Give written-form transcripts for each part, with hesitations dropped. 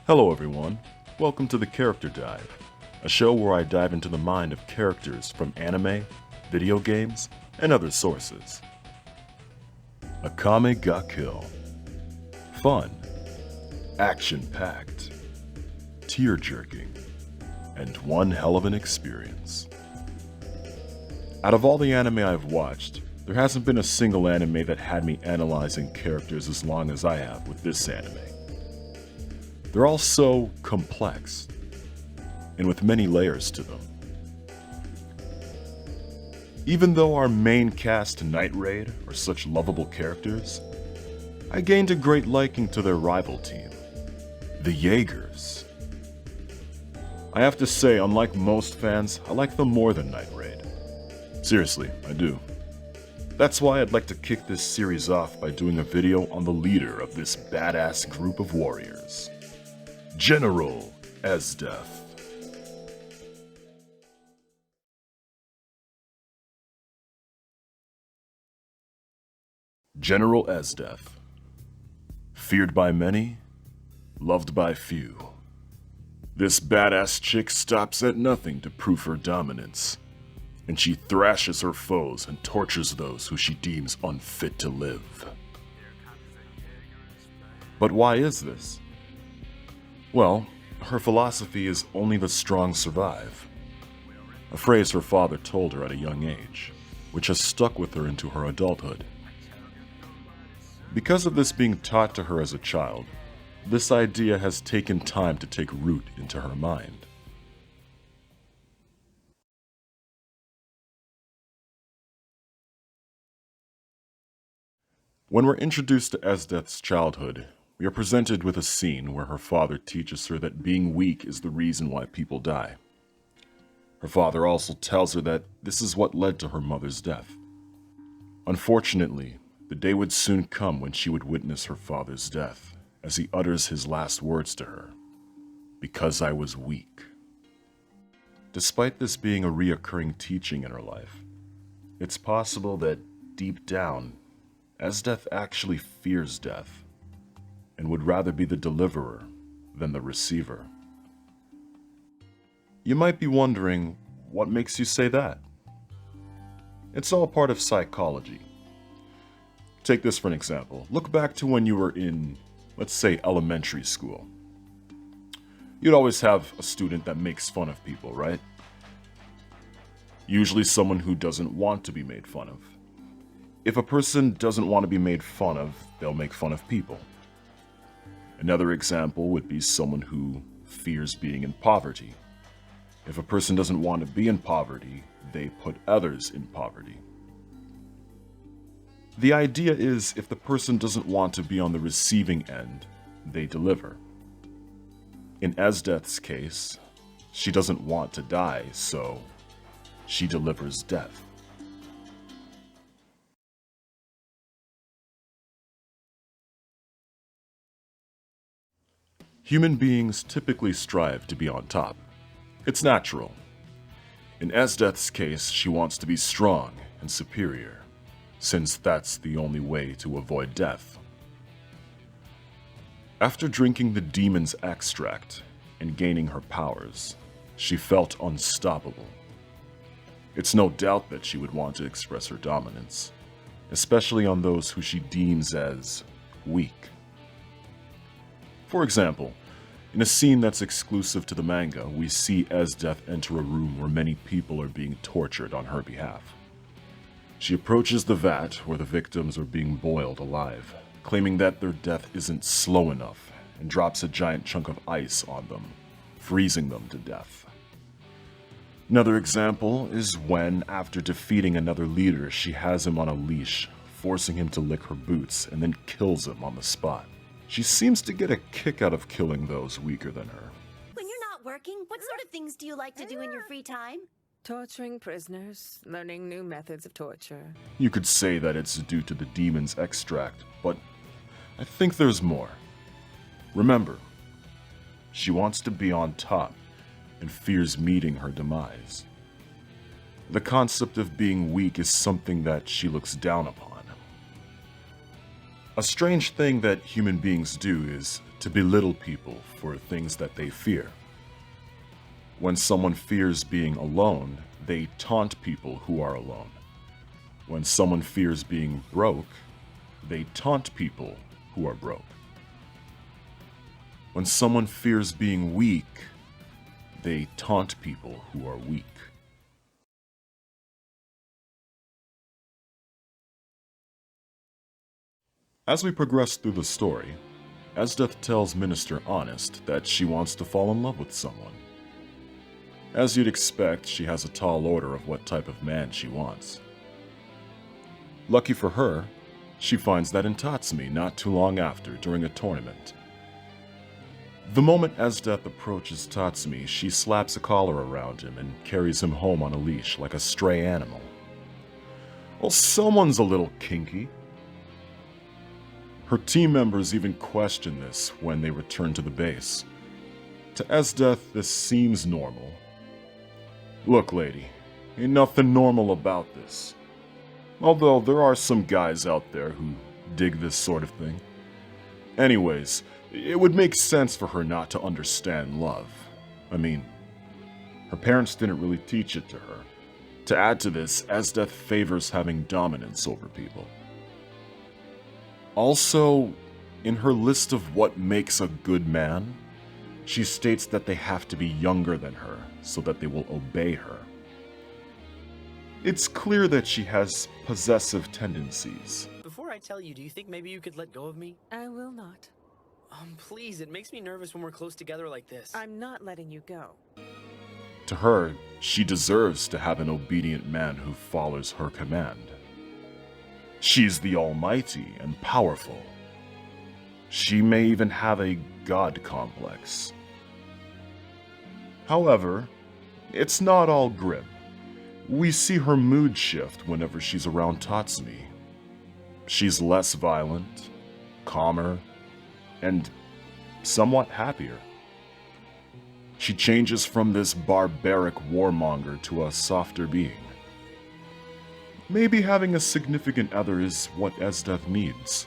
Hello everyone, welcome to the Character Dive, a show where I dive into the mind of characters from anime, video games, and other sources. Akame ga Kill. Fun, action-packed, tear-jerking, and one hell of an experience. Out of all the anime I've watched, there hasn't been a single anime that had me analyzing characters as long as I have with this anime. They're all so complex, and with many layers to them. Even though our main cast Night Raid are such lovable characters, I gained a great liking to their rival team, the Jaegers. I have to say, unlike most fans, I like them more than Night Raid. Seriously, I do. That's why I'd like to kick this series off by doing a video on the leader of this badass group of warriors, General Esdeath. General Esdeath. Feared by many, loved by few. This badass chick stops at nothing to prove her dominance, and she thrashes her foes and tortures those who she deems unfit to live. But why is this? Well, her philosophy is only the strong survive, a phrase her father told her at a young age, which has stuck with her into her adulthood. Because of this being taught to her as a child, this idea has taken time to take root into her mind. When we're introduced to Esdeath's childhood, we are presented with a scene where her father teaches her that being weak is the reason why people die. Her father also tells her that this is what led to her mother's death. Unfortunately, the day would soon come when she would witness her father's death, as he utters his last words to her, "Because I was weak." Despite this being a reoccurring teaching in her life, it's possible that deep down, Esdeath actually fears death, and would rather be the deliverer than the receiver. You might be wondering, what makes you say that? It's all part of psychology. Take this for an example. Look back to when you were in, let's say, elementary school. You'd always have a student that makes fun of people, right? Usually someone who doesn't want to be made fun of. If a person doesn't want to be made fun of, they'll make fun of people. Another example would be someone who fears being in poverty. If a person doesn't want to be in poverty, they put others in poverty. The idea is, if the person doesn't want to be on the receiving end, they deliver. In Esdeath's case, she doesn't want to die, so she delivers death. Human beings typically strive to be on top. It's natural. In Esdeath's case, she wants to be strong and superior, since that's the only way to avoid death. After drinking the demon's extract and gaining her powers, she felt unstoppable. It's no doubt that she would want to express her dominance, especially on those who she deems as weak. For example, in a scene that's exclusive to the manga, we see Esdeath enter a room where many people are being tortured on her behalf. She approaches the vat where the victims are being boiled alive, claiming that their death isn't slow enough, and drops a giant chunk of ice on them, freezing them to death. Another example is when, after defeating another leader, she has him on a leash, forcing him to lick her boots, and then kills him on the spot. She seems to get a kick out of killing those weaker than her. When you're not working, what sort of things do you like to do in your free time? Torturing prisoners, learning new methods of torture. You could say that it's due to the demon's extract, but I think there's more. Remember, she wants to be on top and fears meeting her demise. The concept of being weak is something that she looks down upon. A strange thing that human beings do is to belittle people for things that they fear. When someone fears being alone, they taunt people who are alone. When someone fears being broke, they taunt people who are broke. When someone fears being weak, they taunt people who are weak. As we progress through the story, Esdeath tells Minister Honest that she wants to fall in love with someone. As you'd expect, she has a tall order of what type of man she wants. Lucky for her, she finds that in Tatsumi not too long after during a tournament. The moment Esdeath approaches Tatsumi, she slaps a collar around him and carries him home on a leash like a stray animal. Well, someone's a little kinky. Her team members even question this when they return to the base. To Esdeath, this seems normal. Look, lady, ain't nothing normal about this. Although there are some guys out there who dig this sort of thing. Anyways, it would make sense for her not to understand love. I mean, her parents didn't really teach it to her. To add to this, Esdeath favors having dominance over people. Also, in her list of what makes a good man, she states that they have to be younger than her so that they will obey her. It's clear that she has possessive tendencies. Before I tell you, do you think maybe you could let go of me? I will not. Please, it makes me nervous when we're close together like this. I'm not letting you go. To her, she deserves to have an obedient man who follows her command. She's the almighty and powerful. She may even have a god complex. However, it's not all grim. We see her mood shift whenever she's around Tatsumi. She's less violent, calmer, and somewhat happier. She changes from this barbaric warmonger to a softer being. Maybe having a significant other is what Esdeath needs.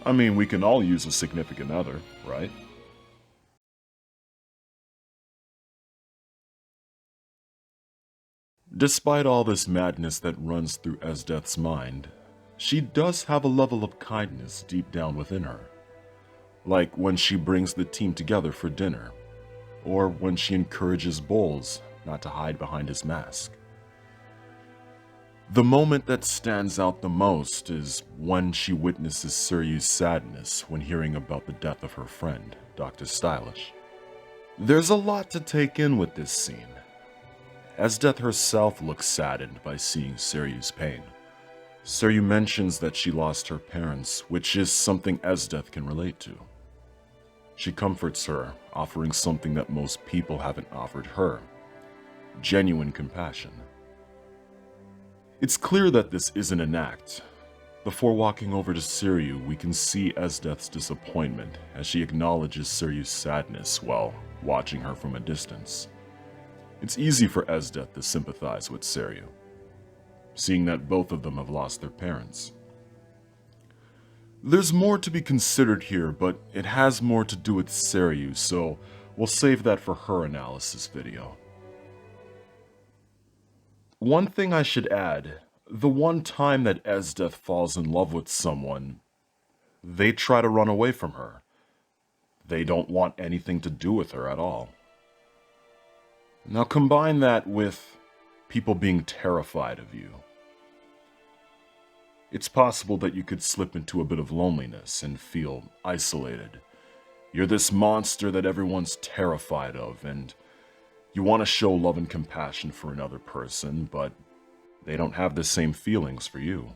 I mean, we can all use a significant other, right? Despite all this madness that runs through Esdeath's mind, she does have a level of kindness deep down within her. Like when she brings the team together for dinner, or when she encourages Bowles not to hide behind his mask. The moment that stands out the most is when she witnesses Suryu's sadness when hearing about the death of her friend, Dr. Stylish. There's a lot to take in with this scene. Esdeath herself looks saddened by seeing Suryu's pain. Suryu mentions that she lost her parents, which is something Esdeath can relate to. She comforts her, offering something that most people haven't offered her: genuine compassion. It's clear that this isn't an act. Before walking over to Suryu, we can see Esdeath's disappointment as she acknowledges Suryu's sadness while watching her from a distance. It's easy for Esdeath to sympathize with Suryu, seeing that both of them have lost their parents. There's more to be considered here, but it has more to do with Suryu, so we'll save that for her analysis video. One thing I should add, the one time that Esdeath falls in love with someone, they try to run away from her. They don't want anything to do with her at all. Now combine that with people being terrified of you. It's possible that you could slip into a bit of loneliness and feel isolated. You're this monster that everyone's terrified of, and you want to show love and compassion for another person, but they don't have the same feelings for you.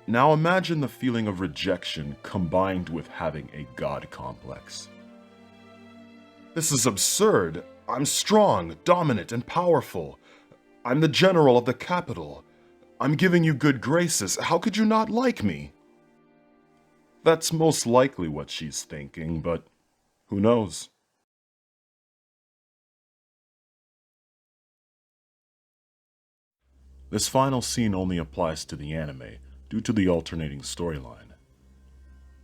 Now imagine the feeling of rejection combined with having a god complex. This is absurd. I'm strong, dominant, and powerful. I'm the general of the capital. I'm giving you good graces. How could you not like me? That's most likely what she's thinking, but who knows? This final scene only applies to the anime due to the alternating storyline.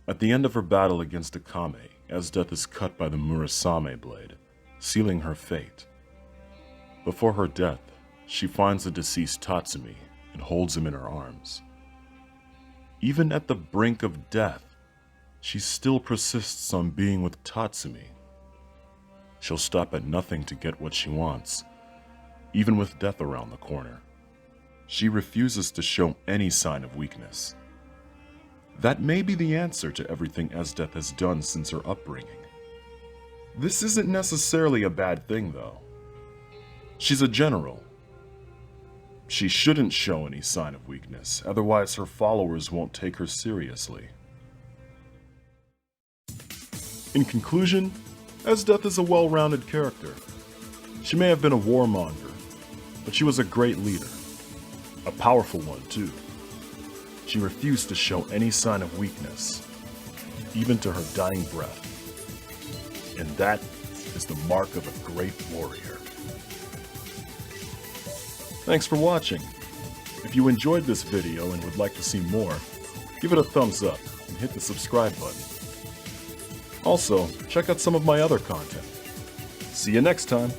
At the end of her battle against Akame, Esdeath is cut by the Murasame blade, sealing her fate. Before her death, she finds the deceased Tatsumi and holds him in her arms. Even at the brink of death, she still persists on being with Tatsumi. She'll stop at nothing to get what she wants, even with death around the corner. She refuses to show any sign of weakness. That may be the answer to everything Esdeath has done since her upbringing. This isn't necessarily a bad thing, though. She's a general. She shouldn't show any sign of weakness, otherwise her followers won't take her seriously. In conclusion, Esdeath is a well-rounded character. She may have been a warmonger, but she was a great leader. A powerful one, too. She refused to show any sign of weakness, even to her dying breath. And that is the mark of a great warrior. Thanks for watching. If you enjoyed this video and would like to see more, give it a thumbs up and hit the subscribe button. Also, check out some of my other content. See you next time!